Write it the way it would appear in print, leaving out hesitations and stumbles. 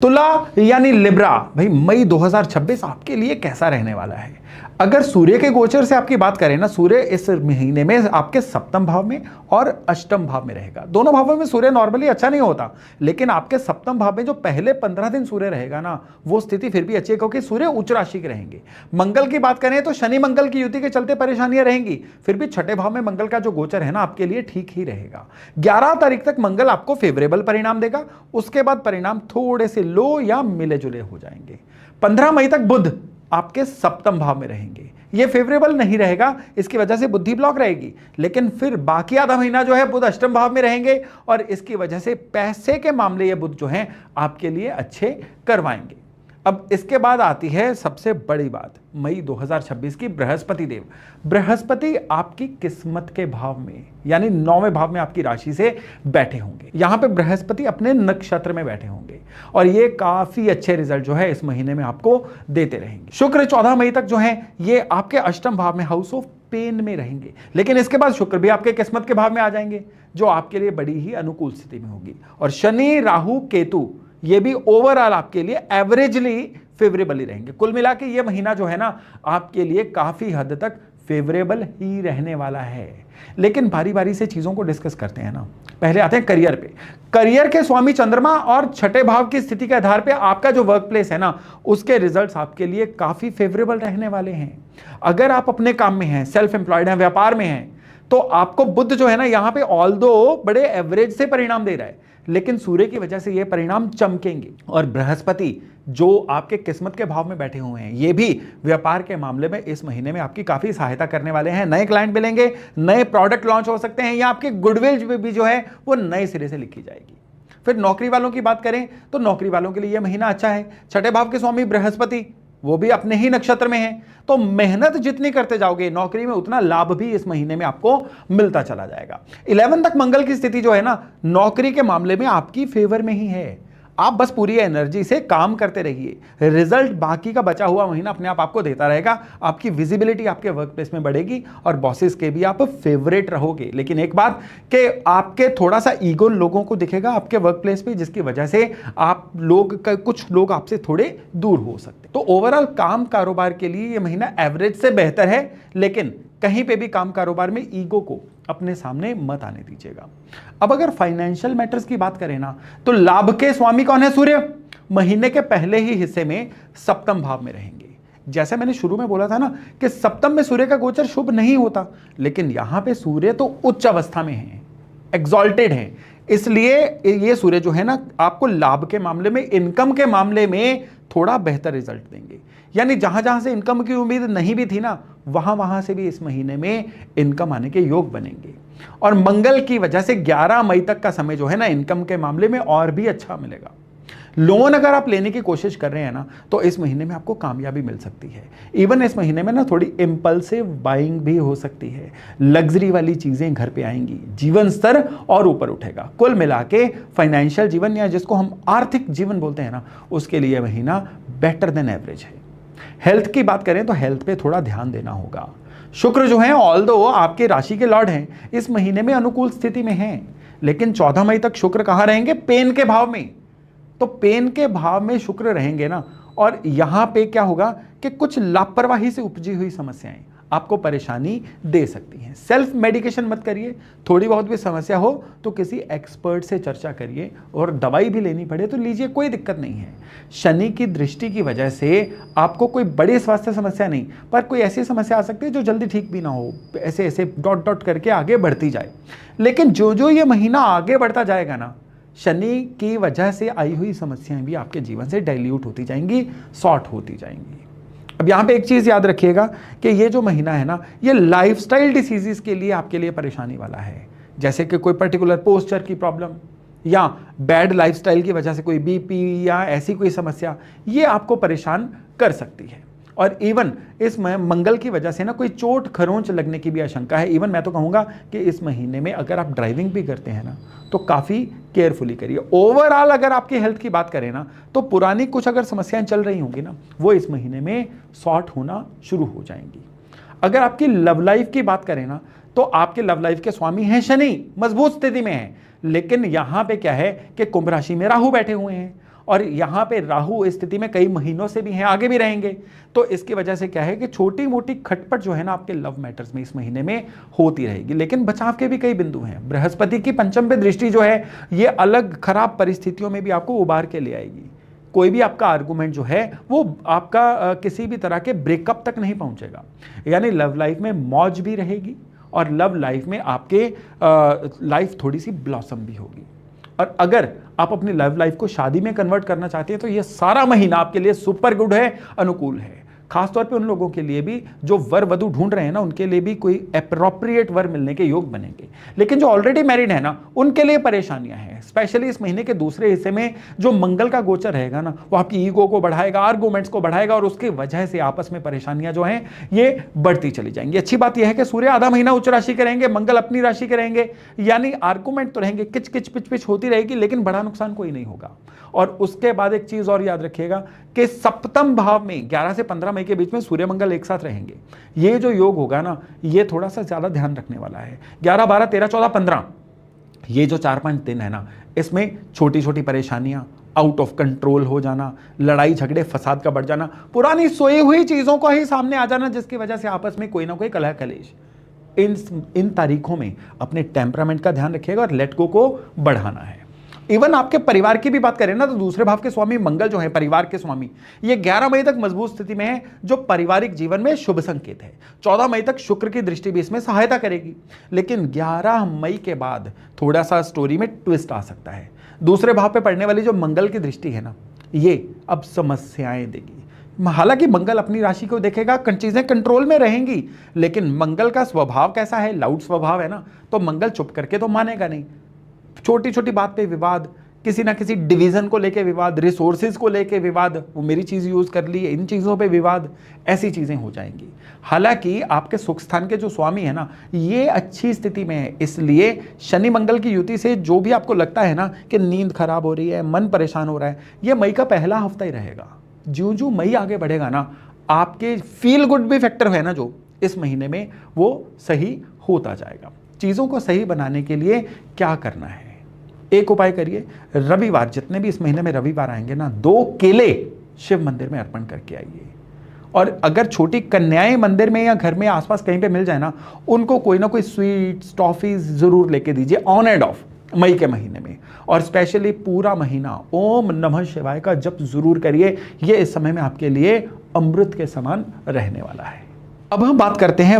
तुला यानी लिब्रा, भाई मई 2026 आपके लिए कैसा रहने वाला है? अगर सूर्य के गोचर से आपकी बात करें ना, सूर्य इस महीने में आपके सप्तम भाव में और अष्टम भाव में रहेगा। दोनों भावों में सूर्य नॉर्मली अच्छा नहीं होता, लेकिन आपके सप्तम भाव में जो पहले 15 दिन सूर्य रहेगा ना, वो स्थिति फिर भी अच्छी है क्योंकि सूर्य उच्च राशि के रहेंगे। मंगल की बात करें तो शनि मंगल की युति के चलते परेशानियां रहेंगी, फिर भी छठे भाव में मंगल का जो गोचर है ना, आपके लिए ठीक ही रहेगा। 11 तारीख तक मंगल आपको फेवरेबल परिणाम देगा, उसके बाद परिणाम थोड़े से लो या मिले जुले हो जाएंगे। 15 मई तक बुध आपके सप्तम भाव में रहेंगे, ये फेवरेबल नहीं रहेगा, इसकी वजह से बुद्धि ब्लॉक रहेगी। लेकिन फिर बाकी आधा महीना जो है बुध अष्टम भाव में रहेंगे और इसकी वजह से पैसे के मामले ये बुध जो हैं आपके लिए अच्छे करवाएंगे। अब इसके बाद आती है सबसे बड़ी बात, मई 2026 की बृहस्पति देव। बृहस्पति आपकी किस्मत के भाव में यानी 9वें भाव में आपकी राशि से बैठे होंगे। यहां पे बृहस्पति अपने नक्षत्र में बैठे होंगे और ये काफी अच्छे रिजल्ट जो है इस महीने में आपको देते रहेंगे। शुक्र 14 मई तक जो है ये आपके अष्टम भाव में हाउस ऑफ पेन में रहेंगे, लेकिन इसके बाद शुक्र भी आपके किस्मत के भाव में आ जाएंगे, जो आपके लिए बड़ी ही अनुकूल स्थिति में होगी। और शनि राहु केतु ये भी ओवरऑल आपके लिए एवरेजली फेवरेबल ही रहेंगे। कुल मिला के ये महीना जो है ना आपके लिए काफी हद तक फेवरेबल ही रहने वाला है। लेकिन बारी बारी से चीजों को डिस्कस करते हैं ना। पहले आते हैं करियर पे। करियर के स्वामी चंद्रमा और छठे भाव की स्थिति के आधार पे आपका जो वर्क प्लेस है ना, उसके रिजल्ट्स आपके लिए काफी फेवरेबल रहने वाले हैं। अगर आप अपने काम में हैं, सेल्फ एम्प्लॉयड हैं, व्यापार में हैं, तो आपको बुध जो है ना यहाँ पे ऑल्दो बड़े एवरेज से परिणाम दे रहा है, लेकिन सूर्य की वजह से ये परिणाम चमकेंगे। और बृहस्पति जो आपके किस्मत के भाव में बैठे हुए हैं, ये भी व्यापार के मामले में इस महीने में आपकी काफी सहायता करने वाले हैं। नए क्लाइंट मिलेंगे, नए प्रोडक्ट लॉन्च हो सकते हैं, या आपकी गुडविल भी जो है वो नए सिरे से लिखी जाएगी। फिर नौकरी वालों की बात करें तो नौकरी वालों के लिए यह महीना अच्छा है। छठे भाव के स्वामी बृहस्पति वो भी अपने ही नक्षत्र में है, तो मेहनत जितनी करते जाओगे नौकरी में उतना लाभ भी इस महीने में आपको मिलता चला जाएगा। 11 तक मंगल की स्थिति जो है ना, नौकरी के मामले में आपकी फेवर में ही है। आप बस पूरी एनर्जी से काम करते रहिए, रिजल्ट बाकी का बचा हुआ महीना अपने आप आपको देता रहेगा। आपकी विजिबिलिटी आपके वर्क प्लेस में बढ़ेगी और बॉसेस के भी आप फेवरेट रहोगे। लेकिन एक बात कि आपके थोड़ा सा ईगो लोगों को दिखेगा आपके वर्क प्लेस पे, जिसकी वजह से आप कुछ लोग आपसे थोड़े दूर हो सकते। तो ओवरऑल काम कारोबार के लिए ये महीना एवरेज से बेहतर है, लेकिन कहीं पे भी काम कारोबार में ईगो को अपने सामने मत आने दीजिएगा। अब अगर फाइनेंशियल मैटर्स की बात करें ना, तो लाभ के स्वामी कौन है? सूर्य। महीने के पहले ही हिस्से में सप्तम भाव में रहेंगे। जैसे मैंने शुरू में बोला था ना कि सप्तम में सूर्य का गोचर शुभ नहीं होता, लेकिन यहां पे सूर्य तो उच्च अवस्था में है, एक्सॉल्टेड है, इसलिए ये सूर्य जो है ना आपको लाभ के मामले में, इनकम के मामले में थोड़ा बेहतर रिजल्ट देंगे। यानी जहां जहां से इनकम की उम्मीद नहीं भी थी ना, वहां से भी इस महीने में इनकम आने के योग बनेंगे। और मंगल की वजह से 11 मई तक का समय जो है ना, इनकम के मामले में और भी अच्छा मिलेगा। लोन अगर आप लेने की कोशिश कर रहे हैं ना, तो इस महीने में आपको कामयाबी मिल सकती है। इवन इस महीने में ना थोड़ी इंपल्सिव बाइंग भी हो सकती है, लग्जरी वाली चीजें घर पे आएंगी, जीवन स्तर और ऊपर उठेगा। कुल मिला के फाइनेंशियल जीवन या जिसको हम आर्थिक जीवन बोलते हैं ना, उसके लिए महीना बेटर देन एवरेज है। हेल्थ की बात करें तो हेल्थ पे थोड़ा ध्यान देना होगा। शुक्र जो है ऑल्दो आपके राशि के लॉर्ड हैं, इस महीने में अनुकूल स्थिति में हैं, लेकिन 14 मई तक शुक्र कहां रहेंगे? पेन के भाव में। तो पेन के भाव में शुक्र रहेंगे ना, और यहां पे क्या होगा कि कुछ लापरवाही से उपजी हुई समस्याएं आपको परेशानी दे सकती हैं। सेल्फ मेडिकेशन मत करिए, थोड़ी बहुत भी समस्या हो तो किसी एक्सपर्ट से चर्चा करिए, और दवाई भी लेनी पड़े तो लीजिए, कोई दिक्कत नहीं है। शनि की दृष्टि की वजह से आपको कोई बड़ी स्वास्थ्य समस्या नहीं, पर कोई ऐसी समस्या आ सकती है जो जल्दी ठीक भी ना हो, ऐसे ऐसे डॉट डॉट करके आगे बढ़ती जाए। लेकिन जो जो ये महीना आगे बढ़ता जाएगा ना, शनि की वजह से आई हुई समस्याएं भी आपके जीवन से डाइल्यूट होती जाएंगी, सॉर्ट होती जाएंगी। अब यहाँ पे एक चीज़ याद रखिएगा कि ये जो महीना है ना, ये लाइफस्टाइल डिसीजेस के लिए आपके लिए परेशानी वाला है। जैसे कि कोई पर्टिकुलर पोस्चर की प्रॉब्लम या बैड लाइफस्टाइल की वजह से कोई बीपी या ऐसी कोई समस्या, ये आपको परेशान कर सकती है। और इवन इस मंगल की वजह से ना कोई चोट खरोंच लगने की भी आशंका है। इवन मैं तो कहूँगा कि इस महीने में अगर आप ड्राइविंग भी करते हैं ना, तो काफ़ी केयरफुली करिए। ओवरऑल अगर आपकी हेल्थ की बात करें ना, तो पुरानी कुछ अगर समस्याएं चल रही होंगी ना, वो इस महीने में सॉर्ट होना शुरू हो जाएंगी। अगर आपकी लव लाइफ की बात करें ना, तो आपके लव लाइफ के स्वामी हैं शनि, मजबूत स्थिति में है, लेकिन यहां पे क्या है कि कुंभ राशि में राहु बैठे हुए हैं और यहाँ पे राहु इस स्थिति में कई महीनों से भी हैं, आगे भी रहेंगे। तो इसकी वजह से क्या है कि छोटी मोटी खटपट जो है ना आपके लव मैटर्स में इस महीने में होती रहेगी, लेकिन बचाव के भी कई बिंदु हैं। बृहस्पति की पंचम पे दृष्टि जो है ये अलग खराब परिस्थितियों में भी आपको उबार के ले आएगी। कोई भी आपका आर्गुमेंट जो है वो आपका किसी भी तरह के ब्रेकअप तक नहीं पहुंचेगा, यानी लव लाइफ में मौज भी रहेगी और लव लाइफ में आपके लाइफ थोड़ी सी ब्लॉसम भी होगी। और अगर आप अपनी लव लाइफ को शादी में कन्वर्ट करना चाहते हैं तो ये सारा महीना आपके लिए सुपर गुड है, अनुकूल है। खासतौर पे उन लोगों के लिए भी जो वर वधु ढूंढ रहे हैं ना, उनके लिए भी कोई अप्रोप्रिएट वर मिलने के योग बनेंगे। लेकिन जो ऑलरेडी मैरिड है ना, उनके लिए परेशानियां हैं। स्पेशली इस महीने के दूसरे हिस्से में जो मंगल का गोचर रहेगा ना, वो आपकी ईगो को बढ़ाएगा, आर्गूमेंट्स को बढ़ाएगा और उसकी वजह से आपस में परेशानियां जो हैं ये बढ़ती चली जाएंगी। अच्छी बात यह है कि सूर्य आधा महीना उच्च राशि के रहेंगे, मंगल अपनी राशि के रहेंगे, यानी आर्गूमेंट तो रहेंगे, किच किच पिच पिच होती रहेगी, लेकिन बड़ा नुकसान कोई नहीं होगा। और उसके बाद एक चीज और याद रखिएगा कि सप्तम भाव में 11 से 15 मई के बीच में सूर्य मंगल एक साथ रहेंगे। ये जो योग होगा ना, ये थोड़ा सा ज्यादा ध्यान रखने वाला है। 11, 12, 13, 14, 15 ये जो 4-5 दिन है ना, इसमें छोटी छोटी परेशानियां, आउट ऑफ कंट्रोल हो जाना, लड़ाई झगड़े फसाद का बढ़ जाना, पुरानी सोई हुई चीजों को ही सामने आ जाना, जिसकी वजह से आपस में कोई ना कोई कलह कलेश। इन तारीखों में अपने टेम्परामेंट का ध्यान रखिएगा और लेट गो को बढ़ाना है। इवन आपके परिवार की भी बात करें ना, तो दूसरे भाव के स्वामी मंगल जो है, परिवार के स्वामी, ये 11 मई तक मजबूत स्थिति में है, जो पारिवारिक जीवन में शुभ संकेत है। 14 मई तक शुक्र की दृष्टि भी इसमें सहायता करेगी, लेकिन 11 मई के बाद थोड़ा सा स्टोरी में ट्विस्ट आ सकता है। दूसरे भाव पे पड़ने वाली जो मंगल की दृष्टि है ना, ये अब समस्याएं देगी। हालांकि मंगल अपनी राशि को देखेगा, चीजें कंट्रोल में रहेंगी, लेकिन मंगल का स्वभाव कैसा है, लाउड स्वभाव है ना, तो मंगल चुप करके तो मानेगा नहीं। छोटी छोटी बात पे विवाद, किसी ना किसी डिवीजन को लेके विवाद, रिसोर्सेज को लेके विवाद, वो मेरी चीज यूज कर ली, इन चीजों पे विवाद, ऐसी चीजें हो जाएंगी। हालांकि आपके सुख स्थान के जो स्वामी है ना, ये अच्छी स्थिति में है, इसलिए शनि मंगल की युति से जो भी आपको लगता है ना कि नींद खराब हो रही है, मन परेशान हो रहा है, ये मई का पहला हफ्ता ही रहेगा। ज्यों ज्यों मई आगे बढ़ेगा ना, आपके फील गुड भी फैक्टर है ना जो इस महीने में, वो सही होता जाएगा। चीजों को सही बनाने के लिए क्या करना है, एक उपाय करिए, रविवार, जितने भी इस महीने में रविवार आएंगे ना, 2 केले शिव मंदिर में अर्पण करके आइए। और अगर छोटी कन्याएं मंदिर में या घर में आसपास कहीं पे मिल जाए ना, उनको कोई ना कोई स्वीट्स, टॉफीज जरूर लेके दीजिए ऑन एंड ऑफ मई के महीने में। और स्पेशली पूरा महीना ओम नमः शिवाय का जप जरूर करिए, ये इस समय में आपके लिए अमृत के समान रहने वाला है। अब हम बात करते हैं